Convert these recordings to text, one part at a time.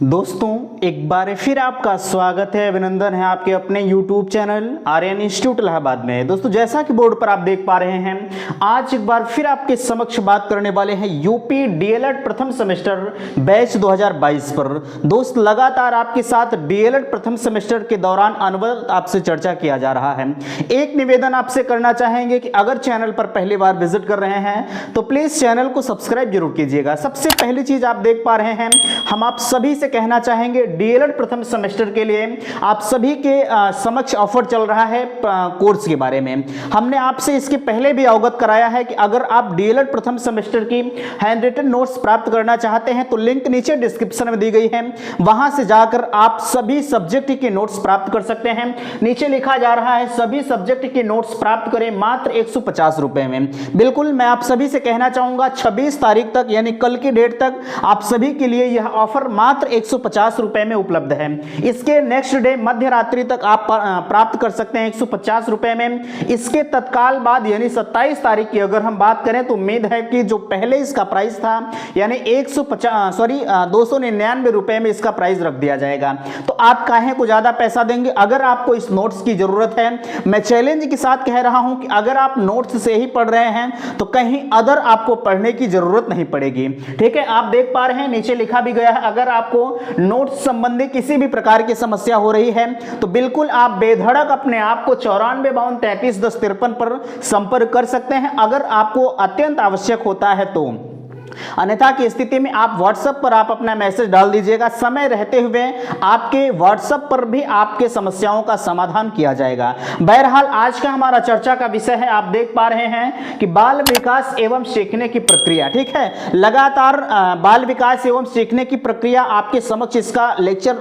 दोस्तों एक बार फिर आपका स्वागत है, अभिनंदन है आपके अपने YouTube channel Aryan institute Allahabad में। दोस्तों जैसा कि बोर्ड पर आप देख पा रहे हैं, आज एक बार फिर आपके समक्ष बात करने वाले हैं यूपी डीएलएड प्रथम सेमेस्टर बैच 2022 पर। दोस्त लगातार आपके साथ डीएलएड प्रथम सेमेस्टर के दौरान अनवरत आपसे चर्चा किया जा रहा है। एक निवेदन आपसे करना चाहेंगे कि अगर चैनल पर पहली बार विजिट कर रहे हैं तो प्लीज चैनल को सब्सक्राइब जरूर कीजिएगा। सबसे पहली चीज आप देख पा रहे हैं, हम आप सभी से कहना चाहेंगे डीएलएड प्रथम सेमेस्टर के लिए आप सभी के समक्ष ऑफर चल रहा है कोर्स के बारे में। हमने आपसे इसके पहले भी अवगत कराया है कि अगर आप डीएलएड प्रथम सेमेस्टर की हैंड रिटन नोट्स प्राप्त करना चाहते हैं तो लिंक नीचे डिस्क्रिप्शन में दी गई है, वहां से जाकर आप सभी सब्जेक्ट के नोट्स प्राप्त कर सकते हैं। नीचे लिखा जा रहा है सभी सब्जेक्ट के नोट्स प्राप्त करें मात्र 150 रुपए में। बिल्कुल मैं आप सभी से कहना चाहूंगा 26 तारीख तक यानी कल की डेट तक आप सभी के लिए यह ऑफर मात्र 150 रुपए में उपलब्ध है। इसके नेक्स्ट डे मध्य रात्रि तक आप प्राप्त कर सकते हैं 150 रुपए में। इसके तत्काल बाद यानी 27 तारीख की अगर हम बात करें तो उम्मीद है कि जो पहले इसका प्राइस था यानी 299 रुपए में इसका प्राइस रख दिया जाएगा। तो आप काहे को ज्यादा पैसा देंगे? अगर आपको इस नोट्स की जरूरत है, मैं चैलेंज के साथ कह रहा हूं कि अगर आप नोट्स से ही पढ़ रहे हैं तो कहीं अदर आपको पढ़ने की जरूरत नहीं पड़ेगी। ठीक है, आप देख पा रहे हैं नीचे लिखा भी गया है, अगर आपको नोट्स संबंधी किसी भी प्रकार की समस्या हो रही है तो बिल्कुल आप बेधड़क अपने आप को 9452331053 पर संपर्क कर सकते हैं अगर आपको अत्यंत आवश्यक होता है तो। अन्यथा की स्थिति में आप व्हाट्सएप पर आप अपना मैसेज डाल दीजिएगा, समय रहते हुए आपके व्हाट्सएप पर भी आपके समस्याओं का समाधान किया जाएगा। बहरहाल आज का हमारा चर्चा का विषय है, आप देख पा रहे हैं कि बाल विकास एवं सीखने की प्रक्रिया। ठीक है, लगातार बाल विकास एवं सीखने की प्रक्रिया आपके समक्ष इसका लेक्चर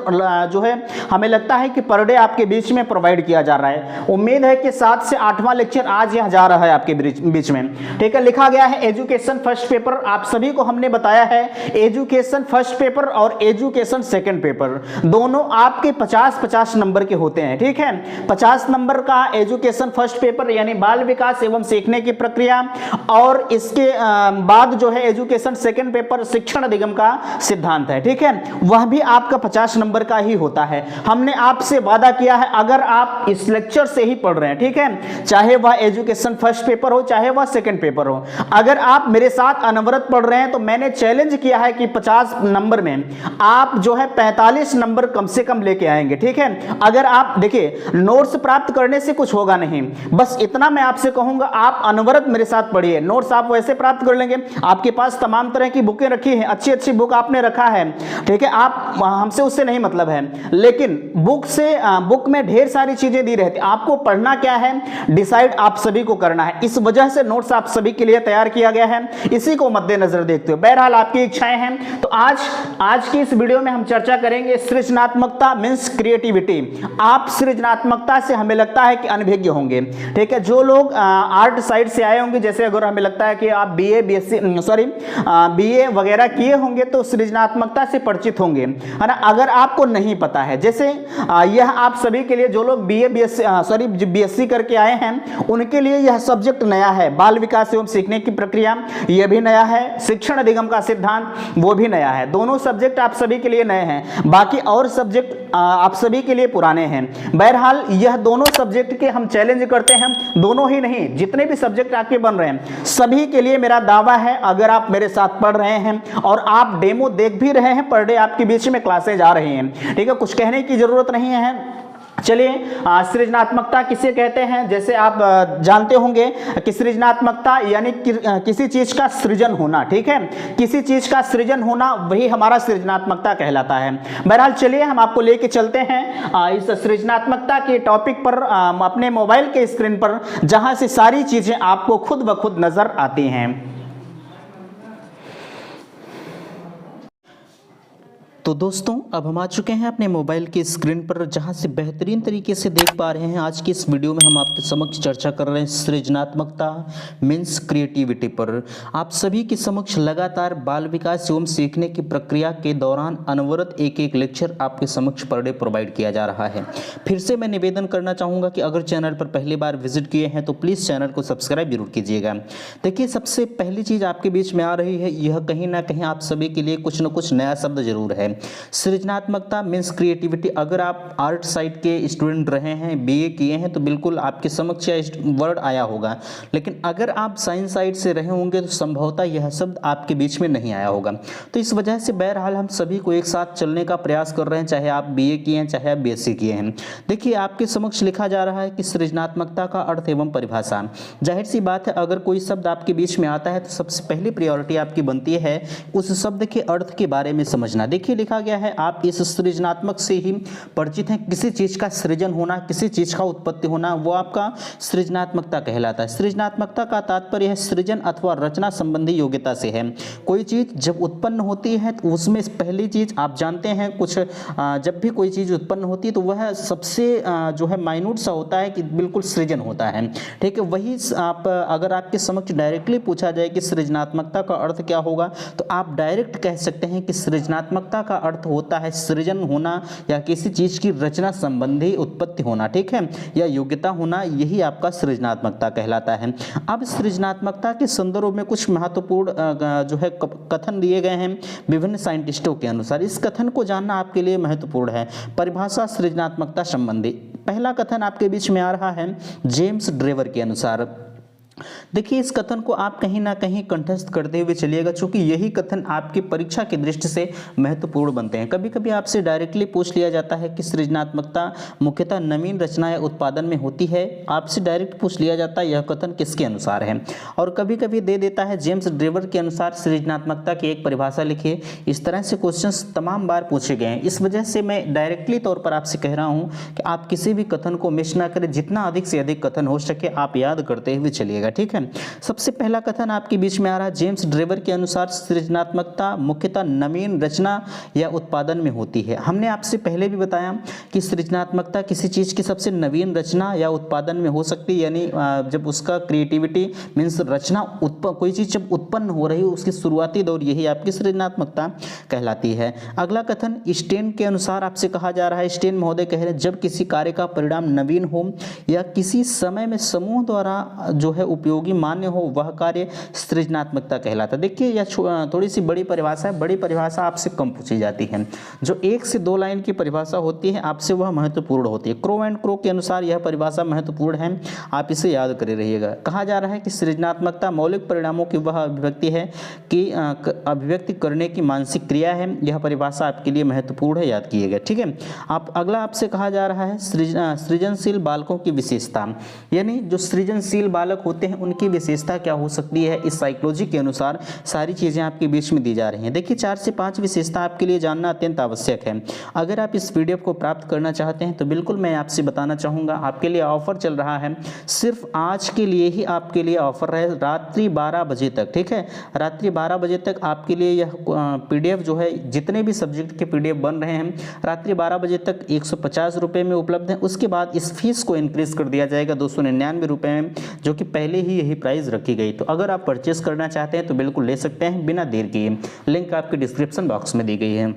जो है हमें लगता है कि पर डे आपके बीच में प्रोवाइड किया जा रहा है। उम्मीद है कि 7 से 8वां लेक्चर आज यह जा रहा है आपके बीच में। ठीक है, लिखा गया है एजुकेशन फर्स्ट पेपर। आप सभी को हमने बताया है एजुकेशन फर्स्ट पेपर और एजुकेशन सेकंड पेपर दोनों आपके 50-50 नंबर के होते हैं। ठीक है, 50 नंबर का एजुकेशन फर्स्ट पेपर यानी बाल विकास एवं सीखने की प्रक्रिया, और इसके बाद जो है एजुकेशन सेकंड पेपर शिक्षण अधिगम का सिद्धांत है। ठीक है, वह भी आपका 50 नंबर का ही होता है। हमने आपसे वादा किया है अगर आप इस लेक्चर से ही पढ़ रहे हैं, ठीक है, चाहे वह एजुकेशन फर्स्ट पेपर हो चाहे वह सेकंड पेपर हो, अगर आप मेरे साथ अनवरत पढ़ रहे हैं तो मैंने चैलेंज किया है कि 50 नंबर में आप जो है 45 नंबर कम से कम लेके आएंगे। ठीक है, अगर आप देखिए नोट्स प्राप्त करने से कुछ होगा नहीं, बस इतना मैं आपसे कहूंगा आप अनवरत मेरे साथ पढ़िए। नोट्स आप वैसे प्राप्त कर लेंगे, आपके पास तमाम तरह की बुकें रखी हैं, अच्छी अच्छी बुक आपने रखा है। ठीक है, आप हमसे उससे नहीं मतलब है, लेकिन बुक में ढेर सारी चीजें दी रहती, आपको पढ़ना क्या है डिसाइड आप सभी को करना है। इस वजह से नोट्स आप सभी के लिए तैयार किया गया है, इसी को मद्देनजर देखते हो। बहरहाल आपकी इच्छाएं हैं तो आज की इस वीडियो में हम चर्चा करेंगे सृजनात्मकता मींस क्रिएटिविटी। आप सृजनात्मकता से हमें लगता है कि अनभिज्ञ होंगे। ठीक है, जो लोग आर्ट साइड से आए होंगे, जैसे अगर हमें लगता है कि आप बीए वगैरह किए होंगे तो सृजनात्मकता से परिचित होंगे, है ना। अगर आपको नहीं पता है, जैसे यह आप सभी के लिए जो लोग बीएससी करके आए हैं उनके लिए यह सब्जेक्ट नया है। बाल विकास एवं सीखने की प्रक्रिया यह भी नया है, शिक्षण अधिगम का सिद्धांत वो भी नया है। दोनों सब्जेक्ट आप सभी के लिए नए हैं, बाकी और सब्जेक्ट आप सभी के लिए पुराने हैं। बहरहाल यह दोनों सब्जेक्ट के हम चैलेंज करते हैं, दोनों ही नहीं जितने भी सब्जेक्ट आपके बन रहे हैं सभी के लिए मेरा दावा है अगर आप मेरे साथ पढ़ रहे हैं और आप डेमो देख भी रहे हैं, पर डे आपके बीच में क्लासेज आ रही हैं। ठीक है, कुछ कहने की जरूरत नहीं है। चलिए, सृजनात्मकता किसे कहते हैं? जैसे आप जानते होंगे कि सृजनात्मकता यानी किसी चीज का सृजन होना। ठीक है, किसी चीज का सृजन होना वही हमारा सृजनात्मकता कहलाता है। बहरहाल चलिए हम आपको लेके चलते हैं इस सृजनात्मकता के टॉपिक पर अपने मोबाइल के स्क्रीन पर, जहां से सारी चीजें आपको खुद ब खुद नजर आती हैं। तो दोस्तों अब हम आ चुके हैं अपने मोबाइल की स्क्रीन पर, जहां से बेहतरीन तरीके से देख पा रहे हैं आज की इस वीडियो में हम आपके समक्ष चर्चा कर रहे हैं सृजनात्मकता मीन्स क्रिएटिविटी पर। आप सभी के समक्ष लगातार बाल विकास एवं सीखने की प्रक्रिया के दौरान अनवरत एक एक लेक्चर आपके समक्ष पर डे प्रोवाइड किया जा रहा है। फिर से मैं निवेदन करना चाहूँगा कि अगर चैनल पर पहली बार विजिट किए हैं तो प्लीज़ चैनल को सब्सक्राइब जरूर कीजिएगा। देखिए सबसे पहली चीज़ आपके बीच में आ रही है, यह कहीं ना कहीं आप सभी के लिए कुछ न कुछ नया शब्द जरूर है। सृजनात्मकता मीन्स क्रिएटिविटी। अगर आप आर्ट साइड के स्टूडेंट रहे हैं, बीए किए हैं, तो बिल्कुल आपके समक्ष यह वर्ड आया होगा, लेकिन अगर आप साइंस साइड से रहे होंगे तो संभवतः यह शब्द आपके बीच में नहीं आया होगा। तो इस वजह से बहरहाल हम सभी को एक साथ चलने का प्रयास कर रहे हैं, चाहे आप बीए किए हैं, चाहे आप बीएससी किए हैं। देखिए आपके समक्ष लिखा जा रहा है कि सृजनात्मकता का अर्थ एवं परिभाषा। जाहिर सी बात है, अगर कोई शब्द आपके बीच में आता है तो सबसे पहली प्रायोरिटी आपकी बनती है उस शब्द के अर्थ के बारे में समझना। देखिए लिखा गया है, आप इस सृजनात्मक से ही परिचित हैं। किसी चीज का सृजन होना, किसी चीज का उत्पत्ति होना, वो आपका सृजनात्मकता कहलाता है। सृजनात्मकता का तात्पर्य है सृजन अथवा रचना संबंधी योग्यता से है। कोई चीज जब उत्पन्न होती है तो उसमें पहली चीज आप जानते हैं, कुछ जब भी कोई चीज उत्पन्न होती है तो वह सबसे जो है माइन्यूट सा होता है कि बिल्कुल सृजन होता है। ठीक है, वही आप अगर आपके समक्ष डायरेक्टली पूछा जाए कि सृजनात्मकता का अर्थ क्या होगा, तो आप डायरेक्ट कह सकते हैं कि सृजनात्मकता का अर्थ होता है सृजन होना या किसी चीज की रचना संबंधी उत्पत्ति होना, ठीक है, या योग्यता होना, यही आपका सृजनात्मकता कहलाता है। अब सृजनात्मकता के संदर्भ में कुछ महत्वपूर्ण जो है कथन दिए गए हैं विभिन्न साइंटिस्टों के अनुसार। इस कथन को जानना आपके लिए महत्वपूर्ण है। परिभाषा सृजनात्मकता संबंधी पहला कथन आपके बीच में आ रहा है जेम्स ड्रेवर के अनुसार। देखिए इस कथन को आप कहीं ना कहीं कंठस्थ करते हुए चलिएगा, क्योंकि यही कथन आपकी परीक्षा की दृष्टि से महत्वपूर्ण बनते हैं। कभी कभी आपसे डायरेक्टली पूछ लिया जाता है कि सृजनात्मकता मुख्यतः नवीन रचना या उत्पादन में होती है। आपसे डायरेक्ट पूछ लिया जाता है यह कथन किसके अनुसार है, और कभी कभी दे देता है जेम्स ड्रेवर के अनुसार सृजनात्मकता की एक परिभाषा लिखिए। इस तरह से क्वेश्चंस तमाम बार पूछे गए हैं। इस वजह से मैं डायरेक्टली तौर पर आपसे कह रहा हूँ कि आप किसी भी कथन को मिस ना करें, जितना अधिक से अधिक कथन हो सके आप याद करते हुए चलिएगा। ठीक है, सबसे पहला कथन आपके बीच में आ रहा है जेम्स ड्रेवर के अनुसार सृजनात्मकता मुख्यतः नवीन रचना या उत्पादन में होती है। हमने आपसे पहले भी बताया कि सृजनात्मकता किसी चीज की सबसे नवीन रचना या उत्पादन में हो सकती है, यानी जब उसका क्रिएटिविटी मीन्स रचना कोई चीज जब उत्पन्न हो रही है उसकी शुरुआती दौर, यही आपकी सृजनात्मकता कहलाती है। अगला कथन स्टेन के अनुसार आपसे कहा जा रहा है, स्टेन महोदय कह रहे हैं जब किसी कार्य का परिणाम नवीन हो या किसी समय में समूह द्वारा जो है उपयोगी मान्य हो, वह कार्य सृजनात्मकता कहलाता है। देखिए यह थोड़ी सी बड़ी परिभाषा है, बड़ी परिभाषा आपसे कम पूछी जाती है। जो 1 से 2 लाइन की परिभाषा होती है आपसे वह महत्वपूर्ण होती है। क्रो एंड क्रो के अनुसार यह परिभाषा महत्वपूर्ण है, आप इसे याद करे रहिएगा। कहा जा रहा है कि सृजनात्मकता मौलिक परिणामों की वह अभिव्यक्ति है कि अभिव्यक्ति करने की मानसिक क्रिया है। यह परिभाषा आपके लिए महत्वपूर्ण है, याद कीजिएगा। ठीक है, आप अगला आपसे कहा जा रहा है सृजनशील बालकों की विशेषता, यानी जो सृजनशील बालक होते हैं उनकी विशेषता क्या हो सकती है। इस साइकोलॉजी के अनुसार सारी चीजें आपके बीच में दी जा रही हैं। देखिए 4 से 5 विशेषता आपके लिए जानना अत्यंत आवश्यक है। अगर आप इस पीडीएफ को प्राप्त करना चाहते हैं तो बिल्कुल मैं आपसे बताना चाहूँगा, आपके लिए ऑफर चल रहा है, सिर्फ आज के लिए ही आपके लिए ऑफर है, रात्रि 12 बजे तक। ठीक है, रात्रि 12 बजे तक आपके लिए यह पीडीएफ जो है, जितने भी सब्जेक्ट के पीडीएफ बन रहे हैं रात्रि 12 बजे तक 150 रुपये में उपलब्ध है। उसके बाद इस फीस को इंक्रीज कर दिया जाएगा 299 रुपये में, जो कि पहले ही यही प्राइस रखी गई। तो अगर आप परचेस करना चाहते हैं तो बिल्कुल ले सकते हैं बिना देर किए। लिंक आपके डिस्क्रिप्शन बॉक्स में दी गई है।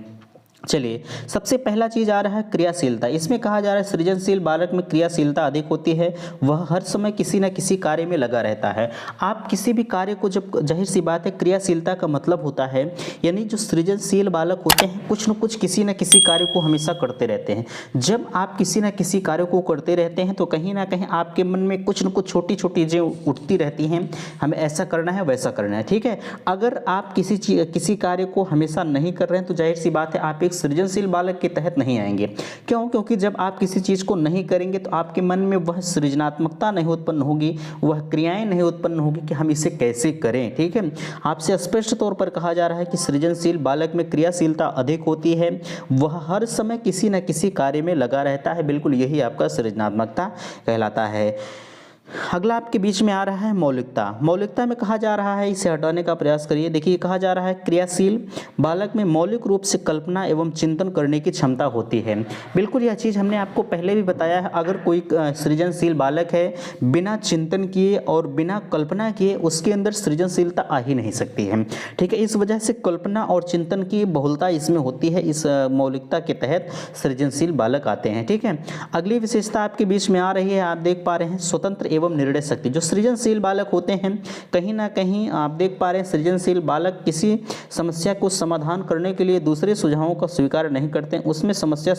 चलिए सबसे पहला चीज आ रहा है क्रियाशीलता। इसमें कहा जा रहा है सृजनशील बालक में क्रियाशीलता अधिक होती है, वह हर समय किसी न किसी कार्य में लगा रहता है। आप किसी भी कार्य को जब, जाहिर सी बात है क्रियाशीलता का मतलब होता है यानी जो सृजनशील बालक होते हैं कुछ न कुछ किसी न किसी कार्य को हमेशा करते रहते हैं। जब आप किसी न किसी कार्य को करते रहते हैं तो कहीं ना कहीं आपके मन में कुछ न कुछ छोटी छोटी चीजें उठती रहती हैं, हमें ऐसा करना है वैसा करना है। ठीक है, अगर आप किसी कार्य को हमेशा नहीं कर रहे हैं तो जाहिर सी बात है आप एक सृजनशील बालक के तहत नहीं आएंगे। क्यों? क्योंकि जब आप किसी चीज को नहीं करेंगे तो आपके मन में वह सृजनात्मकता नहीं उत्पन्न होगी, वह क्रियाएं नहीं उत्पन्न होगी कि हम इसे कैसे करें। ठीक है, आपसे स्पष्ट तौर पर कहा जा रहा है कि सृजनशील बालक में क्रियाशीलता अधिक होती है, वह हर समय किसी न किसी कार्य में लगा रहता है। बिल्कुल यही आपका सृजनात्मकता कहलाता है। अगला आपके बीच में आ रहा है मौलिकता। मौलिकता में कहा जा रहा है, इसे हटाने का प्रयास करिए। देखिए कहा जा रहा है क्रियाशील बालक में मौलिक रूप से कल्पना एवं चिंतन करने की क्षमता होती है। बिल्कुल यह चीज़ हमने आपको पहले भी बताया है, अगर कोई सृजनशील बालक है बिना चिंतन किए और बिना कल्पना किए उसके अंदर सृजनशीलता आ ही नहीं सकती है। ठीक है, इस वजह से कल्पना और चिंतन की बहुलता इसमें होती है, इस मौलिकता के तहत सृजनशील बालक आते हैं। ठीक है, अगली विशेषता आपके बीच में आ रही है, आप देख पा रहे हैं स्वतंत्र एवं निर्णय शक्ति। जो सृजनशील बालक होते हैं कहीं ना कहीं आप देख पा रहे हैं, सृजनशील बालक किसी समस्या को समाधान करने के लिए दूसरे सुझावों का स्वीकार नहीं करते हैं, उसमें समस्या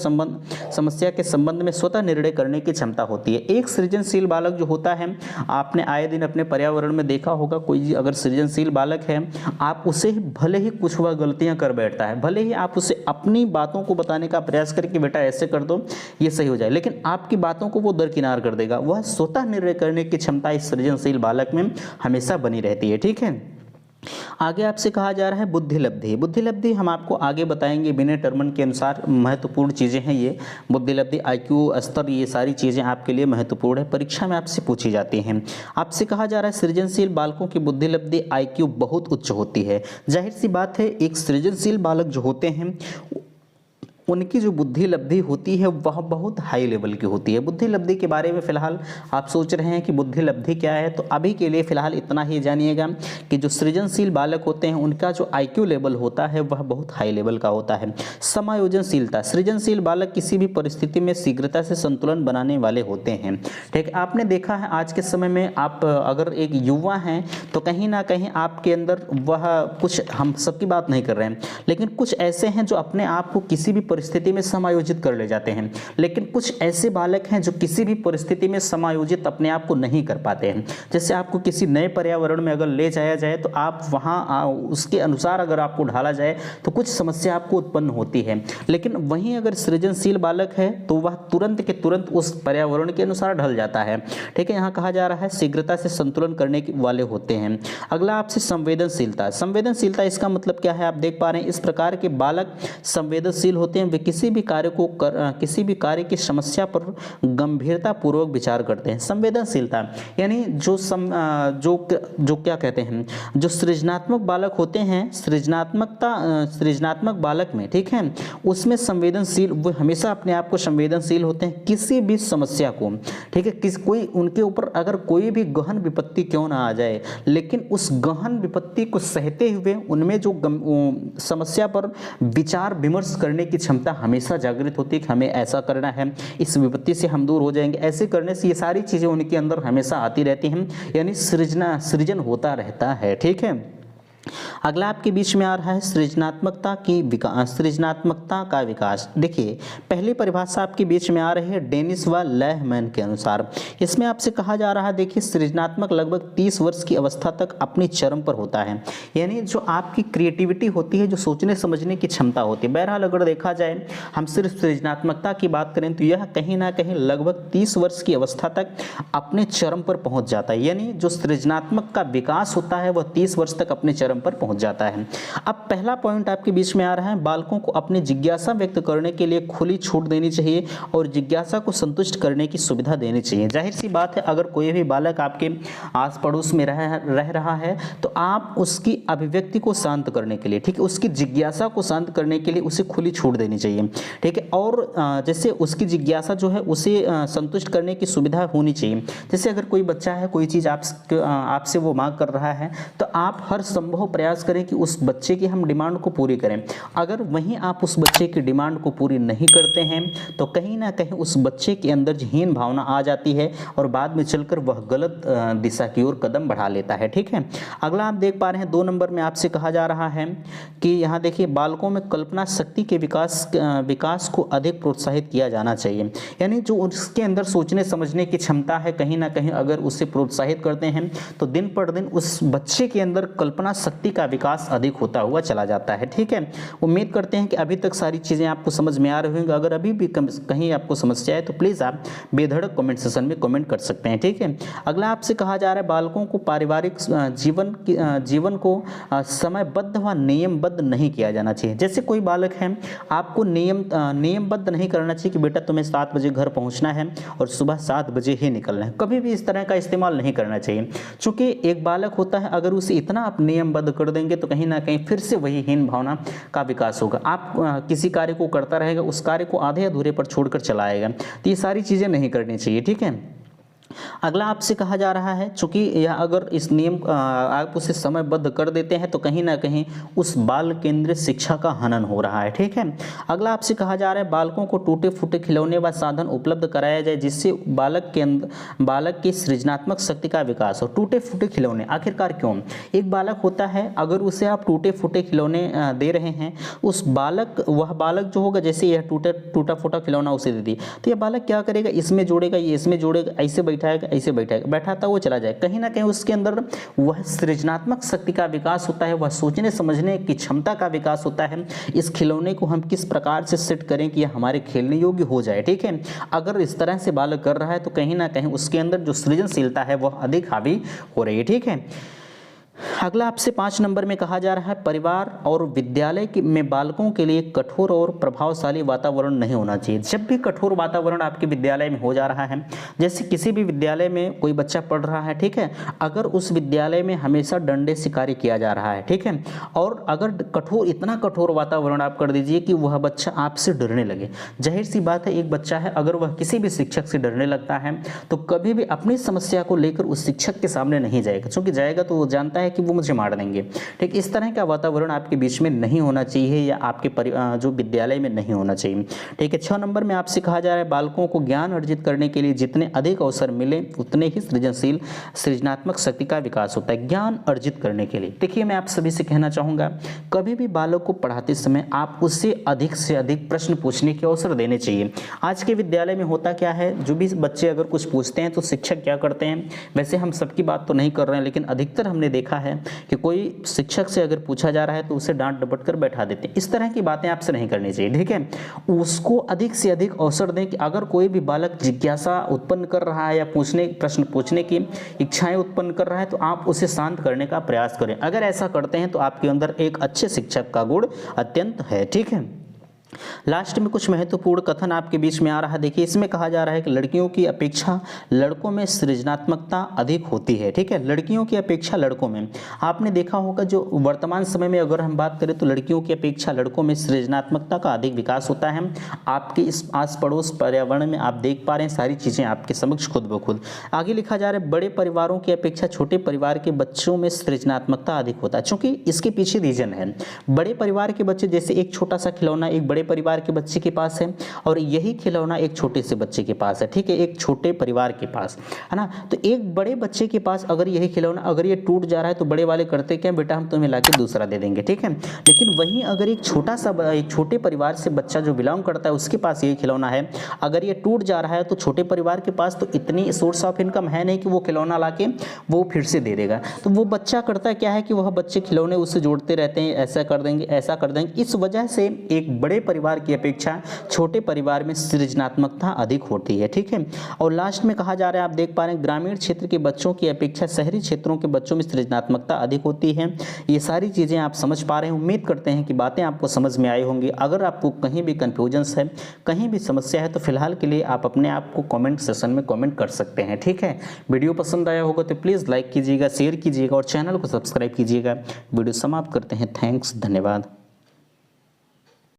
के संबंध में स्वतः निर्णय करने की क्षमता होती है। एक सृजनशील बालक जो होता है, आपने आए दिन अपने पर्यावरण में देखा होगा, कोई अगर सृजनशील बालक है, आप उसे भले ही कुछ वह गलतियां कर बैठता है, भले ही आप उसे अपनी बातों को बताने का प्रयास करें कि बेटा ऐसे कर दो ये सही हो जाए, लेकिन आपकी बातों को वो दरकिनार कर देगा। वह स्वतः निर्णय करने की क्षमता इस सृजनशील बालक में हमेशा बनी रहती है। ठीक है, आगे आपसे कहा जा रहा है बुद्धि लब्धि। बुद्धि लब्धि हम आपको आगे बताएंगे, विनय टर्मन के अनुसार महत्वपूर्ण चीज़ें हैं ये। बुद्धि लब्धि, आईक्यू स्तर, ये सारी चीज़ें आपके लिए महत्वपूर्ण है, परीक्षा में आपसे पूछी जाती हैं। आपसे कहा जा रहा है सृजनशील बालकों की बुद्धि लब्धि आईक्यू बहुत उच्च होती है। जाहिर सी बात है, एक सृजनशील बालक जो होते हैं उनकी जो बुद्धि लब्धि होती है वह बहुत हाई लेवल की होती है। बुद्धि लब्धि के बारे में फिलहाल आप सोच रहे हैं कि बुद्धि लब्धि क्या है, तो अभी के लिए फिलहाल इतना ही जानिएगा कि जो सृजनशील बालक होते हैं उनका जो आईक्यू लेवल होता है वह बहुत हाई लेवल का होता है। समायोजनशीलता, सृजनशील बालक किसी भी परिस्थिति में शीघ्रता से संतुलन बनाने वाले होते हैं। ठीक है, आपने देखा है आज के समय में आप अगर एक युवा हैं तो कहीं ना कहीं आपके अंदर वह कुछ, हम सबकी बात नहीं कर रहे हैं, लेकिन कुछ ऐसे हैं जो अपने आप को किसी भी परिस्थिति में समायोजित कर ले जाते हैं, लेकिन कुछ ऐसे बालक हैं जो किसी भी परिस्थिति में समायोजित अपने आप को नहीं कर पाते हैं। जैसे आपको किसी नए पर्यावरण में अगर ले जाया जाए तो आप वहाँ उसके अनुसार अगर आपको ढाला जाए तो कुछ समस्या आपको उत्पन्न होती है, लेकिन वहीं अगर सृजनशील बालक है तो वह तुरंत के तुरंत उस पर्यावरण के अनुसार ढल जाता है। ठीक है, यहाँ कहा जा रहा है शीघ्रता से संतुलन करने वाले होते हैं। अगला आपसे संवेदनशीलता। संवेदनशीलता, इसका मतलब क्या है, आप देख पा रहे हैं इस प्रकार के बालक संवेदनशील होते हैं, वे किसी भी कार्य की समस्या पर गंभीरता पूर्वक विचार करते हैं। संवेदनशीलता यानी जो क्या कहते हैं, जो सृजनात्मक बालक होते हैं, सृजनात्मक बालक में, ठीक है, उसमें संवेदनशील, वो हमेशा अपने आप को संवेदनशील होते हैं किसी भी समस्या को। ठीक है, कोई उनके ऊपर अगर कोई भी गहन विपत्ति क्यों ना आ जाए, लेकिन उस गहन विपत्ति को सहते हुए उनमें जो समस्या पर विचार विमर्श करने की क्षमता हमेशा जागृत होती है कि हमें ऐसा करना है, इस विपत्ति से हम दूर हो जाएंगे। ऐसे करने से ये सारी चीज़ें उनके अंदर हमेशा आती रहती हैं, यानी सृजन होता रहता है। ठीक है, अगला आपके बीच में आ रहा है सृजनात्मकता का विकास। देखिए, पहली परिभाषा आपके बीच में आ रही है डेनिस व लहमैन के अनुसार। इसमें आपसे कहा जा रहा है, देखिए, सृजनात्मक लगभग 30 वर्ष की अवस्था तक अपनी चरम पर होता है। यानी जो आपकी क्रिएटिविटी होती है, जो सोचने समझने की क्षमता होती है, बहरहाल अगर देखा जाए हम सिर्फ सृजनात्मकता की बात करें तो यह कहीं ना कहीं लगभग 30 वर्ष की अवस्था तक अपने चरम पर पहुंच जाता है। यानी जो सृजनात्मक का विकास होता है वह 30 वर्ष तक अपने चरम पर पहुंच जाता है। अब पहला पॉइंट आपके बीच में आ रहा है, बालकों को अपनी जिज्ञासा व्यक्त करने के लिए खुली छूट देनी चाहिए और जिज्ञासा को संतुष्ट करने की सुविधा देनी चाहिए। जाहिर सी बात है, अगर कोई भी बालक आपके आस पड़ोस में रह रहा है तो आप उसकी अभिव्यक्ति को शांत करने के लिए, ठीक है, उसकी जिज्ञासा को शांत करने के लिए उसे खुली छूट देनी चाहिए। ठीक है, और जैसे उसकी जिज्ञासा जो है उसे संतुष्ट करने की सुविधा होनी चाहिए। जैसे अगर कोई बच्चा है, कोई चीज़ आपसे वो मांग कर रहा है तो आप हर संभव प्रयास करें कि उस बच्चे की हम डिमांड को पूरी करें। अगर वहीं आप उस बच्चे की डिमांड को पूरी नहीं करते हैं तो कहीं ना कहीं उस बच्चे के अंदर हीन भावना आ जाती है और बाद में चलकर वह गलत दिशा की ओर कदम बढ़ा लेता है। ठीक है, अगला आप देख पा रहे हैं 2 नंबर में आपसे कहा जा रहा है कि यहाँ देखिए, बालकों में कल्पना शक्ति के विकास को अधिक प्रोत्साहित किया जाना चाहिए। यानी जो उसके अंदर सोचने समझने की क्षमता है, कहीं ना कहीं अगर उसे प्रोत्साहित करते हैं तो दिन पर दिन उस बच्चे के अंदर कल्पना शक्ति का विकास अधिक होता हुआ चला जाता है। ठीक है, उम्मीद करते हैं कि अभी तक सारी चीज़ें आपको समझ में आ रही होंगी। अगर अभी भी कहीं आपको समस्या है तो प्लीज़ आप बेधड़क कमेंट सेशन में कमेंट कर सकते हैं। ठीक है, अगला आपसे कहा जा रहा है, बालकों को पारिवारिक जीवन को समयबद्ध व नियमबद्ध नहीं किया जाना चाहिए। जैसे कोई बालक है, आपको नियमबद्ध नहीं करना चाहिए कि बेटा तुम्हें 7 बजे घर पहुँचना है और सुबह 7 बजे ही निकलना है। कभी भी इस तरह का इस्तेमाल नहीं करना चाहिए, चूँकि एक बालक होता है, अगर उसे इतना आप नियमबद्ध कर देंगे तो कहीं ना कहीं फिर से वही हीन भावना का विकास होगा। आप किसी कार्य को करता रहेगा, उस कार्य को आधे अधूरे पर छोड़कर चलाएगा, तो ये सारी चीज़ें नहीं करनी चाहिए। ठीक है, अगला आपसे कहा जा रहा है, चूंकि यह अगर इस नियम आप उसे समयबद्ध कर देते हैं तो कहीं ना कहीं उस बाल केंद्रित शिक्षा का हनन हो रहा है। ठीक है, अगला आपसे कहा जा रहा है बालकों को टूटे फूटे खिलौने व साधन उपलब्ध कराया जाए जिससे बालक की सृजनात्मक शक्ति का विकास हो। टूटे फूटे खिलौने आखिरकार क्यों? एक बालक होता है, अगर उसे आप टूटे फूटे खिलौने दे रहे हैं, वह बालक जो होगा, जैसे यह टूटा फूटा खिलौना उसे दे दिए तो यह बालक क्या करेगा, इसमें जोड़ेगा, ये इसमें जोड़ेगा, ऐसे बैठाएगा, ऐसे बैठाएगा, बैठाता वो चला जाए। कहीं ना कहीं उसके अंदर वह सृजनात्मक शक्ति का विकास होता है, वह सोचने समझने की क्षमता का विकास होता है। इस खिलौने को हम किस प्रकार से सेट करें कि यह हमारे खेलने योग्य हो जाए। ठीक है, अगर इस तरह से बालक कर रहा है तो कहीं ना कहीं उसके अंदर जो सृजनशीलता है वह अधिक हावी हो रही है। ठीक है, अगला आपसे 5 नंबर में कहा जा रहा है परिवार और विद्यालय में बालकों के लिए कठोर और प्रभावशाली वातावरण नहीं होना चाहिए। जब भी कठोर वातावरण आपके विद्यालय में हो जा रहा है, जैसे किसी भी विद्यालय में कोई बच्चा पढ़ रहा है, ठीक है, अगर उस विद्यालय में हमेशा डंडे से कार्य किया जा रहा है, ठीक है, और अगर इतना कठोर वातावरण आप कर दीजिए कि वह बच्चा आपसे डरने लगे, जाहिर सी बात है एक बच्चा है, अगर वह किसी भी शिक्षक से डरने लगता है तो कभी भी अपनी समस्या को लेकर उस शिक्षक के सामने नहीं जाएगा, क्योंकि जाएगा तो वो जानता है कि वो मुझे मार देंगे। ठीक, इस तरह का वातावरण आपके बीच में नहीं होना चाहिए या आपके जो विद्यालय में नहीं होना चाहिए। ठीक है, 6 नंबर में आपसे कहा जा रहा है बालकों को ज्ञान अर्जित करने के लिए जितने अधिक अवसर मिले उतने ही सृजनात्मक शक्ति का विकास होता है। ज्ञान अर्जित करने के लिए देखिए, मैं आप सभी से कहना चाहूँगा, कभी भी बालक को पढ़ाते समय आप उससे अधिक से अधिक प्रश्न पूछने के अवसर देने चाहिए। आज के विद्यालय में होता क्या है, जो भी बच्चे अगर कुछ पूछते हैं तो शिक्षक क्या करते हैं, वैसे हम सबकी बात तो नहीं कर रहे हैं, लेकिन अधिकतर हमने देखा है कि कोई शिक्षक से अगर पूछा जा रहा है तो उसे डांट डपट कर बैठा देते हैं। इस तरह की बातें आपसे नहीं करनी चाहिए। ठीक है, उसको अधिक से अधिक अवसर दें कि अगर कोई भी बालक जिज्ञासा उत्पन्न कर रहा है या प्रश्न पूछने की इच्छाएं उत्पन्न कर रहा है तो आप उसे शांत करने का प्रयास करें। अगर ऐसा करते हैं तो आपके अंदर एक अच्छे शिक्षक का गुण अत्यंत है। ठीक है, लास्ट में कुछ महत्वपूर्ण कथन आपके बीच में आ रहा है। देखिए, इसमें कहा जा रहा है कि लड़कियों की अपेक्षा लड़कों में सृजनात्मकता अधिक होती है। ठीक है, लड़कियों की अपेक्षा लड़कों में, आपने देखा होगा जो वर्तमान समय में अगर हम बात करें तो लड़कियों की अपेक्षा लड़कों में सृजनात्मकता का अधिक विकास होता है। आपके इस आस पड़ोस पर्यावरण में आप देख पा रहे हैं, सारी चीज़ें आपके समक्ष खुद ब खुद। आगे लिखा जा रहा है बड़े परिवारों की अपेक्षा छोटे परिवार के बच्चों में सृजनात्मकता अधिक होता है। चूंकि इसके पीछे रीजन है, बड़े परिवार के बच्चे, जैसे एक छोटा सा खिलौना एक बड़े परिवार के बच्चे के पास है और यही खिलौना एक छोटे से बच्चे के पास है। ठीक है, एक छोटे परिवार के पास है ना, तो एक बड़े बच्चे के पास अगर यही खिलौना अगर ये टूट जा रहा है तो बड़े वाले करते क्या, बेटा हम तुम्हें लाके दूसरा दे देंगे। ठीक है, लेकिन वहीं अगर एक छोटे परिवार से बच्चा जो बिलोंग करता है उसके पास यही खिलौना है, अगर ये टूट जा रहा है तो छोटे परिवार के पास तो इतनी सोर्स ऑफ इनकम है नहीं कि वो खिलौना लाके वो फिर से दे देगा। तो वो बच्चा करता क्या है कि वह बच्चे खिलौने उससे जोड़ते रहते हैं, ऐसा कर देंगे, ऐसा कर देंगे। इस वजह से एक बड़े परिवार की अपेक्षा छोटे परिवार में सृजनात्मकता अधिक होती है। ठीक है, और लास्ट में कहा जा रहा है, आप देख पा रहे हैं ग्रामीण क्षेत्र के बच्चों की अपेक्षा शहरी क्षेत्रों के बच्चों में सृजनात्मकता अधिक होती है। ये सारी चीज़ें आप समझ पा रहे हैं। उम्मीद करते हैं कि बातें आपको समझ में आई होंगी। अगर आपको कहीं भी कन्फ्यूजन्स है, कहीं भी समस्या है तो फिलहाल के लिए आप अपने आप को कमेंट सेशन में कमेंट कर सकते हैं। ठीक है, वीडियो पसंद आया होगा तो प्लीज़ लाइक कीजिएगा, शेयर कीजिएगा और चैनल को सब्सक्राइब कीजिएगा। वीडियो समाप्त करते हैं। थैंक्स, धन्यवाद।